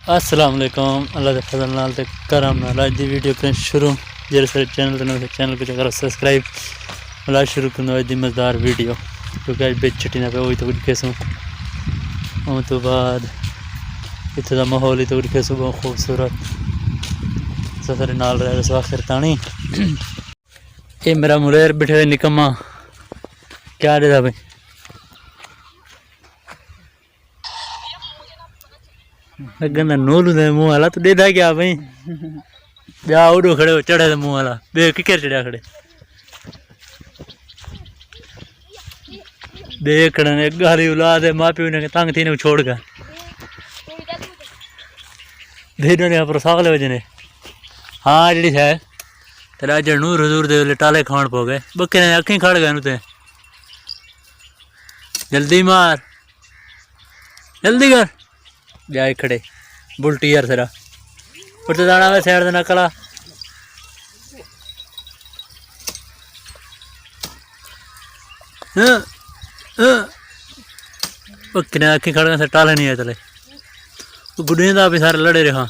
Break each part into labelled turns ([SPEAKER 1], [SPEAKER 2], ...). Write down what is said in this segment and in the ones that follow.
[SPEAKER 1] अस्सलाम वालेकुम। अल्लाह दे फजल नाल ते करम नाल अज दी वीडियो करें शुरू। जेरे सारे चैनल ते नवे चैनल को करो सब्सक्राइब। अल्लाह शुरू करना अज दी मजेदार वीडियो क्योंकि अज बिच छुट्टी ना पे हुई तो कुछ कैसू उन तो बाद इत्थे दा माहौल ही तो कुछ कैसू बहुत खूबसूरत सफर नाल रहे इस आखिर तानी। ये मेरा मुलेर बैठे हुए निकम्मा क्या देता भाई गंदा नोलू दे मुंह वाला तू देदा क्या भाई ब्याह उड़ो खड़े हो चढ़े दे मुंह वाला बे किकर चढ़िया खड़े देखने ने गाली औलाद है माँ प्यो ने तंग थी ने छोड़ कर देने ने पर सागले वजने हाँ जी है तेरा जनूर हजूर दे टाले खान पो गए बक्के ने अखी खड़ गए नुते जल्दी मार जल्दी कर जाए खड़े बुलटी यार तेरा उठ जाना मैं सैड देना कला बक्के ने अखी खड़ गए टाले नहीं आए चले गुड्डियां दा भी सारे लड़े रहा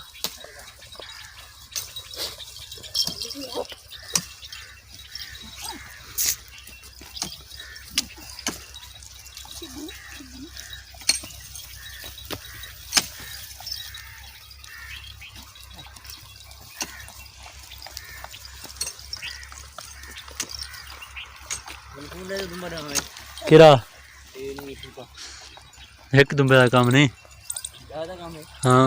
[SPEAKER 1] किरा एक दुम्बे का काम नहीं हाँ